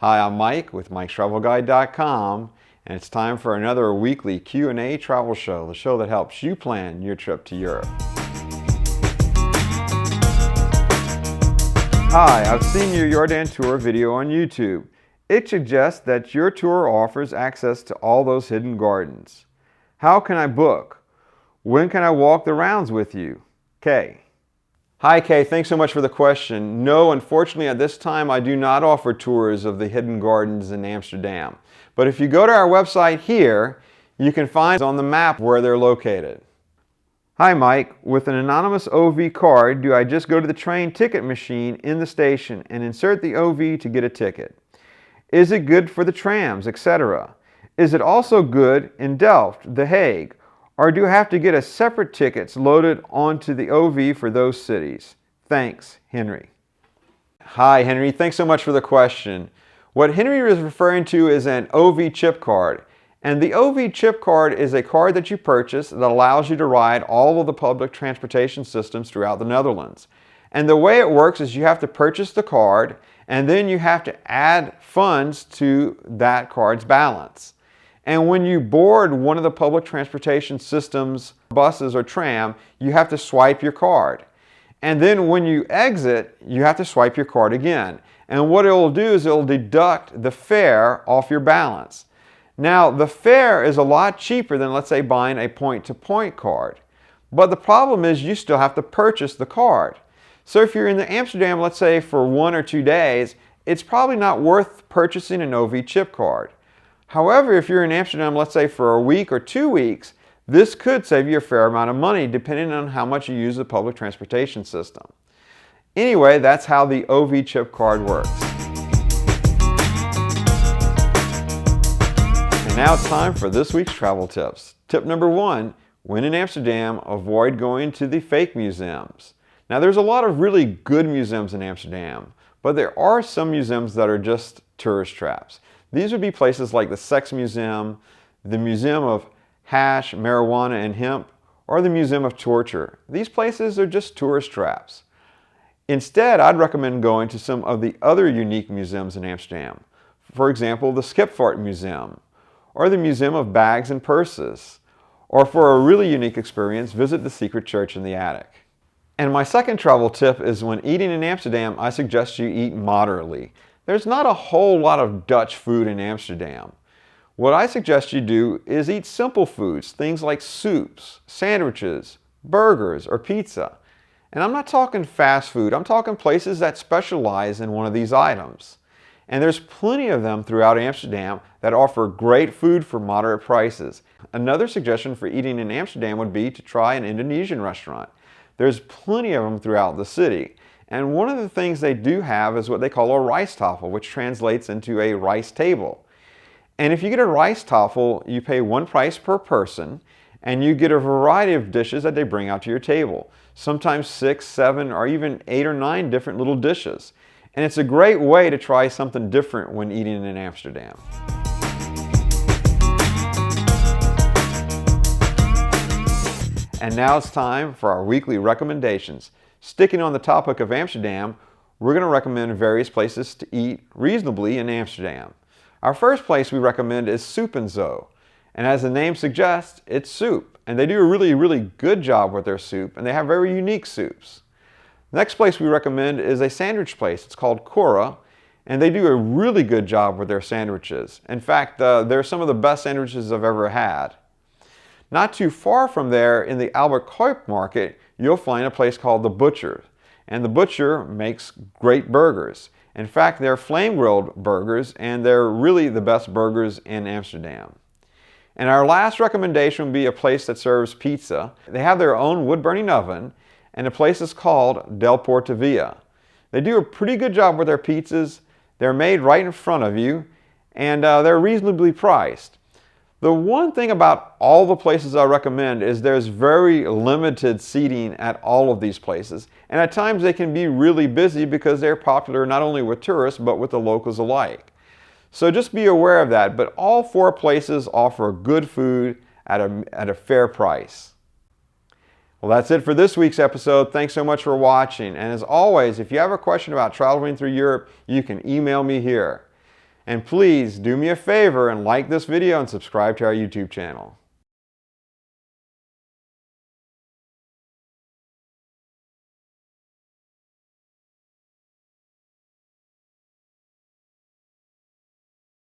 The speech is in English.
Hi, I'm Mike with Mike'sTravelGuide.com, and it's time for another weekly Q&A travel show, the show that helps you plan your trip to Europe. Hi, I've seen your Jordan tour video on YouTube. It suggests that your tour offers access to all those hidden gardens. How can I book? When can I walk the rounds with you? Kay. Hi Kay, thanks so much for the question. No, unfortunately at this time I do not offer tours of the hidden gardens in Amsterdam. But if you go to our website here, you can find on the map where they're located. Hi Mike, with an anonymous OV card, do I just go to the train ticket machine in the station and insert the OV to get a ticket? Is it good for the trams, etc.? Is it also good in Delft, The Hague? Or do I have to get separate tickets loaded onto the OV for those cities? Thanks, Henry. Hi, Henry. Thanks so much for the question. What Henry is referring to is an OV chip card. And the OV chip card is a card that you purchase that allows you to ride all of the public transportation systems throughout the Netherlands. And the way it works is you have to purchase the card and then you have to add funds to that card's balance. And when you board one of the public transportation systems, buses or tram, you have to swipe your card. And then when you exit, you have to swipe your card again. And what it will do is it will deduct the fare off your balance. Now, the fare is a lot cheaper than, let's say, buying a point-to-point card. But the problem is you still have to purchase the card. So if you're in Amsterdam, let's say, for 1 or 2 days, it's probably not worth purchasing an OV chip card. However, if you're in Amsterdam, let's say for a week or 2 weeks, this could save you a fair amount of money depending on how much you use the public transportation system. Anyway, that's how the OV chip card works. And now it's time for this week's travel tips. Tip number 1, when in Amsterdam, avoid going to the fake museums. Now there's a lot of really good museums in Amsterdam, but there are some museums that are just tourist traps. These would be places like the Sex Museum, the Museum of Hash, Marijuana, and Hemp, or the Museum of Torture. These places are just tourist traps. Instead, I'd recommend going to some of the other unique museums in Amsterdam. For example, the Skipvaart Museum, or the Museum of Bags and Purses. Or for a really unique experience, visit the Secret Church in the Attic. And my second travel tip is when eating in Amsterdam, I suggest you eat moderately. There's not a whole lot of Dutch food in Amsterdam. What I suggest you do is eat simple foods, things like soups, sandwiches, burgers, or pizza. And I'm not talking fast food, I'm talking places that specialize in one of these items. And there's plenty of them throughout Amsterdam that offer great food for moderate prices. Another suggestion for eating in Amsterdam would be to try an Indonesian restaurant. There's plenty of them throughout the city. And one of the things they do have is what they call a rice tafel, which translates into a rice table. And if you get a rice tafel, you pay one price per person, and you get a variety of dishes that they bring out to your table. Sometimes 6, 7, or even 8 or 9 different little dishes. And it's a great way to try something different when eating in Amsterdam. And now it's time for our weekly recommendations. Sticking on the topic of Amsterdam, we're going to recommend various places to eat reasonably in Amsterdam. Our first place we recommend is Soup and Zo. And as the name suggests, it's soup. And they do a really good job with their soup, and they have very unique soups. The next place we recommend is a sandwich place. It's called Cora, and they do a really good job with their sandwiches. In fact, they're some of the best sandwiches I've ever had. Not too far from there, in the Albert Kuip market, you'll find a place called The Butcher. And The Butcher makes great burgers. In fact, they're flame-grilled burgers, and they're really the best burgers in Amsterdam. And our last recommendation would be a place that serves pizza. They have their own wood-burning oven, and the place is called Portare Via. They do a pretty good job with their pizzas. They're made right in front of you, and they're reasonably priced. The one thing about all the places I recommend is there's very limited seating at all of these places. And at times they can be really busy because they're popular not only with tourists, but with the locals alike. So just be aware of that. But all 4 places offer good food at a fair price. Well, that's it for this week's episode. Thanks so much for watching. And as always, if you have a question about traveling through Europe, you can email me here. And please do me a favor and like this video and subscribe to our YouTube channel.